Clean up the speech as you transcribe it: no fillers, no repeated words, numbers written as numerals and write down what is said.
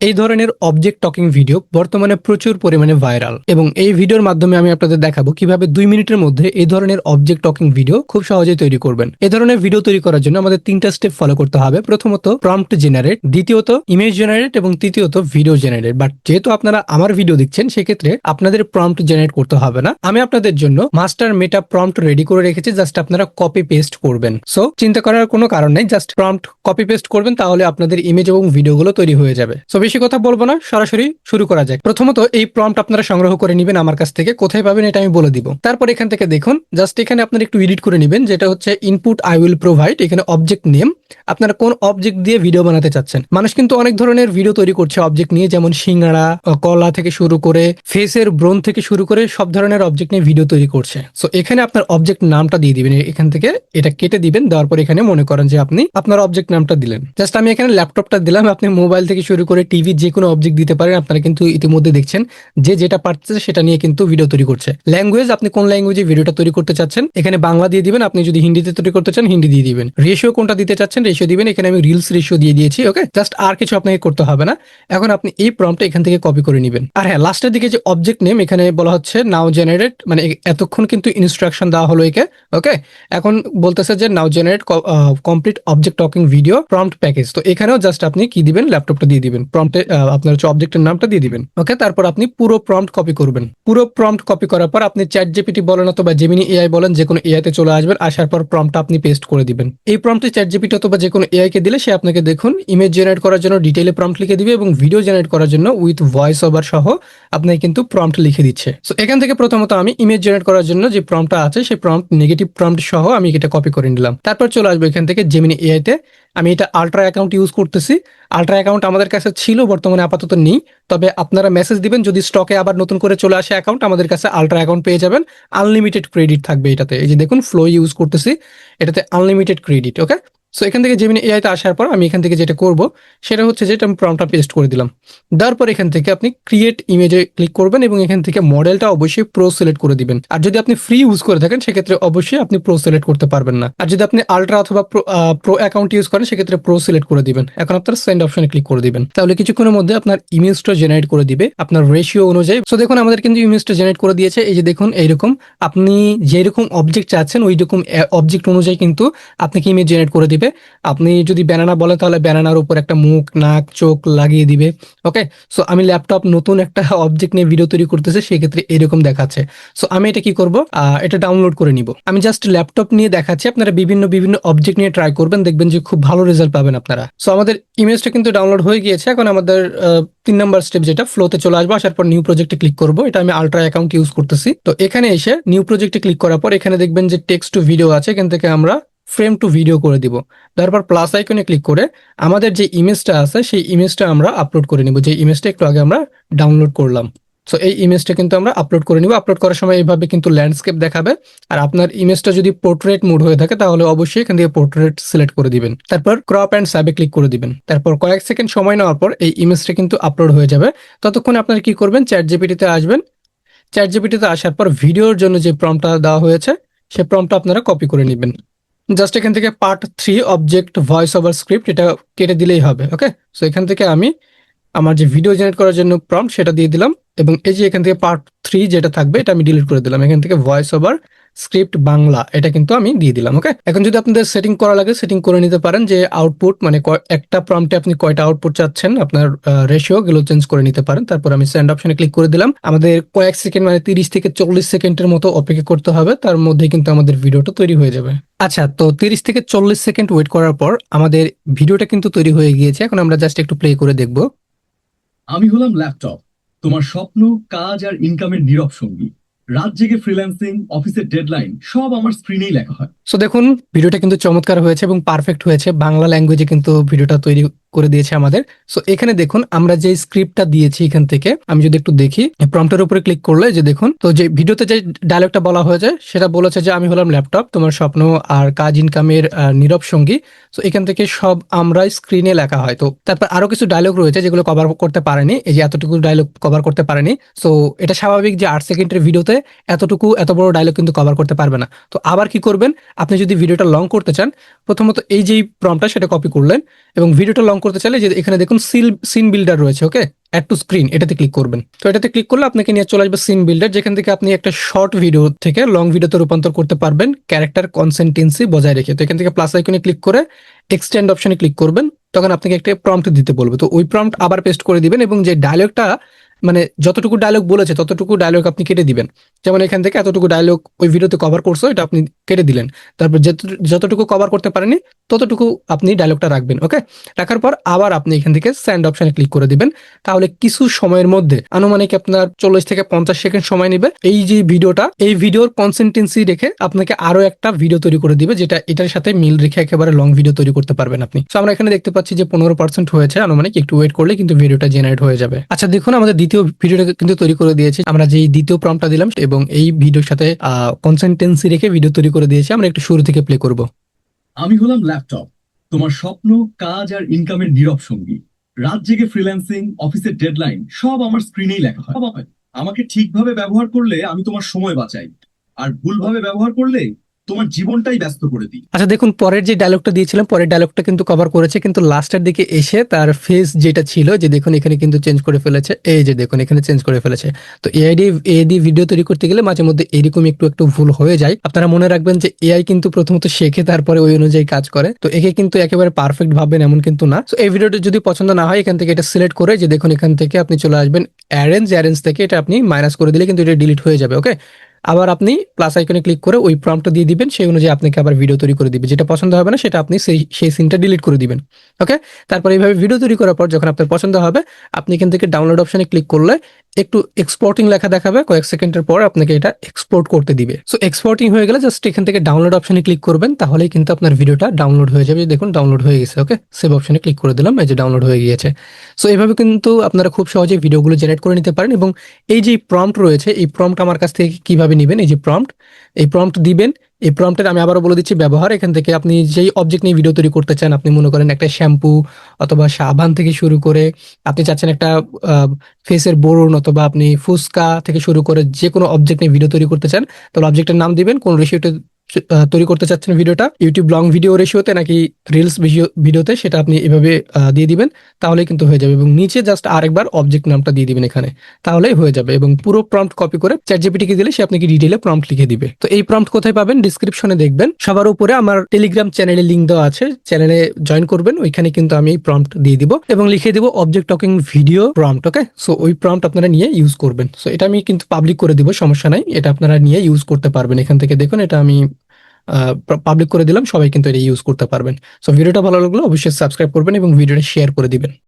এই ধরনের object talking video বর্তমানে প্রচুর পরিমাণে ভাইরাল এবং এই ভিডিওর মাধ্যমে আমি আপনাদের দেখাবো কিভাবে 2 মিনিটের মধ্যে এই ধরনের অবজেক্ট টকিং ভিডিও খুব সহজেই তৈরি করবেন। এই ধরনের ভিডিও তৈরি করার জন্য আমাদের 3টা স্টেপ ফলো করতে হবে। প্রথমত প্রম্পট জেনারেট, দ্বিতীয়ত ইমেজ জেনারেট এবং তৃতীয়ত ভিডিও জেনারেট। বাট যেহেতু আপনারা আমার ভিডিও দেখছেন সেক্ষেত্রে আপনাদের প্রম্পট জেনারেট করতে হবে না। আমি আপনাদের জন্য মাস্টার মেটা প্রম্পট রেডি করে রেখেছি, জাস্ট আপনারা কপি পেস্ট করবেন। সো চিন্তা করার কোনো কারণ নেই, জাস্ট প্রম্পট কপি পেস্ট করবেন, তাহলে আপনাদের ইমেজ এবং ভিডিওগুলো তৈরি হয়ে যাবে। সো বেশি কথা বলবো না, সরাসরি শুরু করা যাক। প্রথমত এই প্রম্পট আপনারা সংগ্রহ করে নেবেন আমার কাছ থেকে। কোথায় পাবেন এটা আমি বলে দিব। তারপর এখান থেকে দেখুন, জাস্ট এখানে আপনারা একটু এডিট করে নেবেন, যেটা হচ্ছে ইনপুট আই উইল প্রোভাইড। এখানে অবজেক্ট নেম, আপনারা কোন অবজেক্ট দিয়ে ভিডিও বানাতে চাচ্ছেন। মানুষ কিন্তু অনেক ধরনের ভিডিও তৈরি করছে অবজেক্ট নিয়ে, যেমন সিঙ্গাড়া, কলা থেকে শুরু করে ফেসের ব্রোন থেকে শুরু করে সব ধরনের অবজেক্ট নিয়ে ভিডিও তৈরি করছে। সো এখানে আপনার অবজেক্ট নামটা দিয়ে দিবেন। এখান থেকে এটা কেটে দিবেন, দেওয়ার পর এখানে মনে করেন যে আপনি আপনার অবজেক্ট নামটা দিলেন। জাস্ট আমি এখানে ল্যাপটপটা দিলাম। আপনি মোবাইল থেকে শুরু করে টিভি যে কোনো অবজেক্ট দিতে পারেন। আপনারা কিন্তু ইতিমধ্যে দেখছেন যে যেটা পারতেছে সেটা নিয়ে কিন্তু ভিডিও তৈরি করছে। ল্যাঙ্গুয়েজ, আপনি কোন ল্যাঙ্গুয়েজে ভিডিওটা তৈরি করতে চাচ্ছেন এখানে বাংলা দিয়ে দিবেন। আপনি যদি হিন্দিতে তৈরি করতে চান হিন্দি দিয়ে দিবেন। রেশিও কোনটা দিতে চাচ্ছেন রেশিও দিবেন। এখানে আমি রিলস রেশিও দিয়ে দিয়েছি। ওকে, জাস্ট আর কিছু আপনাকে করতে হবে না। এখন আপনি এই প্রম্পটটা এখান থেকে কপি করে নেবেন। আর হ্যাঁ, লাস্টের দিকে যে অবজেক্ট নেম এখানে বলা হচ্ছে নাও জেনারেট, মানে এতক্ষণ কিন্তু ইনস্ট্রাকশন দেওয়া হলো একে। ওকে, এখন বলতেছে যে now generate complete object talking video prompt package. তো এখানেও জাস্ট আপনি কি দিবেন, ল্যাপটপটা দিয়ে দিবেন, প্রম্পটে আপনার হচ্ছে অবজেক্টের নামটা দিয়ে দিবেন। ওকে, তারপর আপনি পুরো প্রম্পট কপি করবেন। পুরো প্রম্পট কপি করার পর আপনি চ্যাট জিপিটি বলেন অথবা জেমিনি এআই বলেন, যে কোনো এআই তে চলে আসবেন। আসার পর প্রম্পটটা আপনি পেস্ট করে দিবেন। এই প্রম্পটে চ্যাট জিপিটি অথবা যে কোনো এআই কে দিলে সে আপনাকে দেখুন ইমেজ জেনারেট করার জন্য ডিটেইলে প্রম্পট লিখে দিবে এবং ভিডিও জেনারেট করার জন্য উইথ ভয়েস ওভার সহ আপনাকে কিন্তু প্রম্পট লিখে দিচ্ছে। সো এখান থেকে প্রথমত আমি ইমেজ জেনারেট করার জন্য যে প্রম্পটটা আছে সেই প্রম্পট নেগেটিভ প্রম্পট সহ আমি এটা কপি করে নিলাম। তারপর চলে আসবো এখান থেকে জেমিনি এআই তে। আমি এটা আল্ট্রা অ্যাকাউন্ট ইউজ করতেছি। আল্ট্রা অ্যাকাউন্ট আমাদের কাছে ছিল, বর্তমানে আপাতত নেই। তবে আপনারা মেসেজ দিবেন, যদি স্টকে আবার নতুন করে চলে আসে অ্যাকাউন্ট, আমাদের কাছে আল্ট্রা অ্যাকাউন্ট পেয়ে যাবেন। আনলিমিটেড ক্রেডিট থাকবে এটাতে। এই যে দেখুন ফ্লো ইউজ করতেছি, এটাতে আনলিমিটেড ক্রেডিট। ওকে, সো এখান থেকে জেমিনি এআই তে আসার পর আমি এখান থেকে যেটা করব সেটা হচ্ছে যে আমি প্রম্পটটা পেস্ট করে দিলাম। দেওয়ার পর এখান থেকে আপনি ক্রিয়েট ইমেজে ক্লিক করবেন এবং এখান থেকে মডেলটা অবশ্যই প্রো সিলেক্ট করে দিবেন। আর যদি আপনি ফ্রি ইউজ করে থাকেন সেক্ষেত্রে অবশ্যই আপনি প্রো সিলেক্ট করতে পারবেন না। আর যদি আপনি আল্ট্রা অথবা প্রো অ্যাকাউন্ট ইউজ করেন সেক্ষেত্রে প্রো সিলেক্ট করে দিবেন। এখন আপনার সেন্ড অপশনে ক্লিক করে দিবেন, তাহলে কিছুক্ষণের মধ্যে আপনার ইমেজটা জেনারেট করে দিবে আপনার রেশিও অনুযায়ী। সো দেখুন আমাদের কিন্তু ইমেজটা জেনারেট করে দিয়েছে। এই যে দেখুন এইরকম আপনি যেরকম অবজেক্ট চাচ্ছেন ওই রকম অবজেক্ট অনুযায়ী কিন্তু আপনাকে ইমেজ জেনারেট করে দিবে। আপনি যদি ব্যানানা বলেন তাহলে ব্যানানার উপর একটা মুখ, নাক, চোখ লাগিয়ে দিবে। ওকে, সো আমি ল্যাপটপ নতুন একটা অবজেক্ট নিয়ে ভিডিও তৈরি করতেছে, সেক্ষেত্রে এরকম দেখাচ্ছে। সো আমি এটা কি করব, এটা ডাউনলোড করে নিব। আমি জাস্ট ল্যাপটপ নিয়ে দেখাচ্ছি, আপনারা বিভিন্ন বিভিন্ন অবজেক্ট নিয়ে ট্রাই করবেন, দেখবেন যে খুব ভালো রেজাল্ট পাবেন আপনারা। সো আমাদের ইমেজটা কিন্তু ডাউনলোড হয়ে গিয়েছে। এখন আমাদের 3 নম্বর স্টেপ যেটা ফ্লোতে চলে আসবো। আসার পর নিউ প্রজেক্টে ক্লিক করব। এটা আমি আল্ট্রা অ্যাকাউন্ট ইউজ করতেছি। তো এখানে এসে নিউ প্রজেক্টে ক্লিক করার পর এখানে দেখবেন যে টেক্সট টু ভিডিও আছে, এখান থেকে আমরা ফ্রেম টু ভিডিও করে দিব। তারপর প্লাস আইকনে ক্লিক করে আমাদের যে ইমেজটা আছে সেই ইমেজটা আমরা আপলোড করে নিব, যে ইমেজটা একটু আগে আমরা ডাউনলোড করলাম। সো এই ইমেজটা কিন্তু আমরা আপলোড করে নিব। আপলোড করার সময় এইভাবে কিন্তু ল্যান্ডস্কেপ দেখাবে। আর আপনার ইমেজটা যদি পোর্ট্রেট মোড হয়ে থাকে তাহলে অবশ্যই এখান থেকে পোর্ট্রেট সিলেক্ট করে দিবেন। তারপর ক্রপ অ্যান্ড সাবে ক্লিক করে দিবেন। তারপর কয়েক সেকেন্ড সময় নেওয়ার পর এই ইমেজটা কিন্তু আপলোড হয়ে যাবে। ততক্ষণ আপনারা কি করবেন, চ্যাট জিপিটিতে আসবেন। চ্যাট জিপিটিতে আসার পর ভিডিওর জন্য যে প্রম্পটটা দেওয়া হয়েছে সেই প্রম্পটটা আপনারা কপি করে নেবেন। জাস্ট এখান থেকে part 3 object voice over script এটা কেটে দিলেই হবে। ওকে, সো এখান থেকে আমি আমার যে ভিডিও জেনারেট করার জন্য প্রম্পট সেটা দিয়ে দিলাম এবং এই যে এখান থেকে পার্ট 3 যেটা থাকবে এটা আমি ডিলিট করে দিলাম। এখান থেকে ভয়েস ওভার স্ক্রিপ্ট বাংলা এটা কিন্তু আমি দিয়ে দিলাম। ওকে, এখন যদি আপনাদের সেটিং করা লাগে সেটিং করে নিতে পারেন, যে আউটপুট মানে একটা প্রম্পটে আপনি কয়টা আউটপুট চাচ্ছেন, আপনার রেশিও গুলো চেঞ্জ করে নিতে পারেন। তারপর আমি সেন্ড অপশনে ক্লিক করে দিলাম। আমাদের কয়েক সেকেন্ড মানে 30 থেকে 40 সেকেন্ডের মতো অপেক্ষা করতে হবে, তার মধ্যে কিন্তু আমাদের ভিডিওটা তৈরি হয়ে যাবে। আচ্ছা, তো 30 থেকে 40 সেকেন্ড ওয়েট করার পর আমাদের ভিডিওটা কিন্তু তৈরি হয়ে গিয়েছে। এখন আমরা জাস্ট একটু প্লে করে দেখবো। আমি হলাম ল্যাপটপ, তোমার স্বপ্ন, কাজ আর ইনকামের নীরব সঙ্গী। রাত জেগে ফ্রিল্যান্সিং, অফিসের ডেডলাইন সব আমার স্ক্রিনেই লেখা হয়। সো দেখুন ভিডিওটা কিন্তু চমৎকার হয়েছে এবং পারফেক্ট হয়েছে। বাংলা ল্যাঙ্গুয়েজে কিন্তু ভিডিওটা তৈরি করে দিয়েছে আমাদের। সো এখানে দেখুন আমরা যে স্ক্রিপ্টটা দিয়েছি এখান থেকে আমি যদি একটু দেখি, প্রম্পটের উপরে ক্লিক করলে যে দেখুন, তো যে ভিডিওতে যে ডায়লগটা বলা হয়েছে সেটা বলেছে যে আমি হলাম ল্যাপটপ, তোমার স্বপ্ন আর কাজ ইনকামের নীরব সঙ্গী। সো এখান থেকে সব আমরা স্ক্রিনে লেখা হয়। তো তারপর আরো কিছু ডায়লগ রয়েছে যেগুলো কভার করতে পারেনি, এই যে এতটুকু ডায়লগ কভার করতে পারেনি। সো এটা স্বাভাবিক যে 8 সেকেন্ডের ভিডিওতে এত বড় ডায়লগ কিন্তু কভার করতে পারবে না। তো আবার কি করবেন, আপনি যদি ভিডিওটা লং করতে চান, প্রথমত এই যে প্রম্পটটা সেটা কপি করলেন এবং ভিডিওটা লং করতে চাইলে যে এখানে দেখুন সিন বিল্ডার রয়েছে, ওকে, অ্যাড টু স্ক্রিন, এটাতে ক্লিক করবেন। তো এটাতে ক্লিক করলে আপনাকে নিয়ে চলে আসবে সিন বিল্ডার, যেখান থেকে আপনি একটা শর্ট ভিডিও থেকে লং ভিডিওতে রূপান্তর করতে পারবেন ক্যারেক্টার কনসিস্টেন্সি বজায় রেখে। তো এখান থেকে প্লাস আইকনে ক্লিক করে এক্সটেন্ড অপশনে ক্লিক করবেন, তখন আপনাকে একটা প্রম্পট দিতে বলবে। তো ওই প্রম্পট আবার পেস্ট করে দিবেন এবং যে ডায়লগটা মানে যতটুকু ডায়লগ বলেছে ততটুকু ডায়লগ আপনি কেটে দিবেন। যেমন এখান থেকে এতটুকু ডায়লগ ওই ভিডিওতে কভার করছো, এটা আপনি কেটে দিলেন। তারপর যতটুকু কভার করতে পারেনি ততটুকু আপনি ডায়লগটা রাখবেন, ওকে। রাখার পর আবার আপনি এখান থেকে সেন্ড অপশনে ক্লিক করে দিবেন। তাহলে কিছু সময়ের মধ্যে, আনুমানিক আপনার 40 থেকে 50 সেকেন্ড সময় নেবে, এই যে ভিডিওটা, এই ভিডিওর কনসিস্টেন্সি রেখে আপনাকে আরো একটা ভিডিও তৈরি করে দিবে, যেটা এটার সাথে মিল রেখে একেবারে লং ভিডিও তৈরি করতে পারবেন আপনি। তো আমরা এখানে দেখতে পাচ্ছি যে 15% হয়েছে আনুমানিক, একটু ওয়েট করলে কিন্তু ভিডিওটা জেনারেট হয়ে যাবে। আচ্ছা দেখুন, আমাদের দ্বিতীয় ভিডিওটা কিন্তু তৈরি করে দিয়েছি। আমরা যেই দ্বিতীয় প্রম্পটটা দিলাম এবং এই ভিডিওর সাথে কনসিস্টেন্সি রেখে ভিডিও তৈরি করে দিয়েছি। আমরা একটু শুরু থেকে প্লে করব। আমি হলাম ল্যাপটপ, তোমার স্বপ্ন, কাজ আর ইনকামের নীরব সঙ্গী। রাত জেগে ফ্রিল্যান্সিং, অফিসের ডেডলাইন সব আমার স্ক্রিনেই লেখা হয়। আমাকে ঠিকভাবে ব্যবহার করলে আমি তোমার সময় বাঁচাই, আর ভুলভাবে ব্যবহার করলে তোমার জীবনটাই ব্যস্ত করে দিই। আচ্ছা দেখুন, পরের যে ডায়লগটা দিয়েছিলাম, পরের ডায়লগটা কিন্তু কভার করেছে, কিন্তু লাস্টের দিকে এসে তার ফেস যেটা ছিল, যে দেখুন এখানে কিন্তু চেঞ্জ করে ফেলেছে, এই যে দেখুন এখানে চেঞ্জ করে ফেলেছে। তো এআই ভিডিও তৈরি করতে গেলে মাঝে মধ্যে এরকম একটু একটু ভুল হয়ে যায়। আপনারা মনে রাখবেন যে এআই কিন্তু প্রথমত শেখে, তারপরে ওই অনুযায়ী কাজ করে। তো একে কিন্তু একেবারে পারফেক্ট ভাববেন এমন কিন্তু না। তো এই ভিডিওটা যদি পছন্দ না হয়, এখান থেকে এটা সিলেক্ট করে, যে দেখুন এখান থেকে আপনি চলে আসবেন অ্যারেঞ্জ থেকে এটা আপনি মাইনাস করে দিলে কিন্তু এটা ডিলিট হয়ে যাবে, ওকে। আবার আপনি প্লাস আইকনে ক্লিক করে ওই প্রম্পটটা দিয়ে দিবেন, সেই অনুযায়ী আপনাকে আবার ভিডিও তৈরি করে দিবে। যেটা পছন্দ হবে না সেটা আপনি সেই সিনটা ডিলিট করে দিবেন, ওকে। তারপর এইভাবে ভিডিও তৈরি করার পর যখন আপনার পছন্দ হবে, আপনি এখান থেকে ডাউনলোড অপশনে ক্লিক করলে একটু এক্সপোর্টিং লেখা দেখাবে, কয়েক সেকেন্ডের পর আপনাকে এটা এক্সপোর্ট করতে দিবে। সো এক্সপোর্টিং হয়ে গেলে জাস্ট এখান থেকে ডাউনলোড অপশনে ক্লিক করবেন, তাহলেই কিন্তু আপনার ভিডিওটা ডাউনলোড হয়ে যাবে। দেখুন ডাউনলোড হয়ে গেছে, ওকে। সেভ অপশনে ক্লিক করে দিলাম, এই যে ডাউনলোড হয়ে গিয়েছে। সো এইভাবে কিন্তু আপনারা খুব সহজেই ভিডিওগুলো জেনারেট করে নিতে পারেন। এবং এই যে প্রম্পট রয়েছে, এই প্রম্পট আমার কাছ থেকে কিভাবে নেবেন, এই যে প্রম্পট, এই প্রম্পট দিবেন। এই প্রম্পটের আমি আবারও বলে দিচ্ছি ব্যবহার। এখান থেকে আপনি যেই অবজেক্ট নিয়ে ভিডিও তৈরি করতে চান, আপনি মনে করেন একটা শ্যাম্পু অথবা সাবান থেকে শুরু করে, আপনি চাচ্ছেন একটা ফেসের বোরন অথবা আপনি ফুসকা থেকে শুরু করে যে কোনো অবজেক্ট নিয়ে ভিডিও তৈরি করতে চান, তাহলে অবজেক্টের নাম দিবেন, কোন রেশিওতে তৈরি করতে চাচ্ছেন ভিডিওটা, ইউটিউব লং ভিডিও রেশিওতে নাকি রিলস ভিডিওতে, সেটা আপনি এভাবে দিয়ে দিবেন, তাহলেই কিন্তু হয়ে যাবে। এবং নিচে জাস্ট আরেকবার অবজেক্ট নামটা দিয়ে দিবেন এখানে, তাহলেই হয়ে যাবে। এবং পুরো প্রম্পট কপি করে চ্যাটজিপিটি কে দিলে সে আপনাকে ডিটেইলে প্রম্পট লিখে দিবে। তো এই প্রম্পট কোথায় পাবেন? ডিসক্রিপশনে দেখবেন, সবার উপরে আমার টেলিগ্রাম চ্যানেলে লিংক দেওয়া আছে, চ্যানেলে জয়েন করবেন। ওইখানে কিন্তু আমি এই প্রম্পট দিয়ে দিব এবং লিখে দিব অবজেক্ট টকিং ভিডিও প্রম্পট, ওকে। সো ওই প্রম্পট আপনারা নিয়ে ইউজ করবেন। সো এটা আমি কিন্তু পাবলিক করে দিব, সমস্যা নাই, এটা আপনারা নিয়ে ইউজ করতে পারবেন। এখান থেকে দেখুন, এটা আমি পাবলিক করে দিলাম, সবাই কিন্তু এটা ইউজ করতে পারবেন। সো ভিডিওটা ভালো লাগলো অবশ্যই সাবস্ক্রাইব করবেন এবং ভিডিওটা শেয়ার করে দিবেন।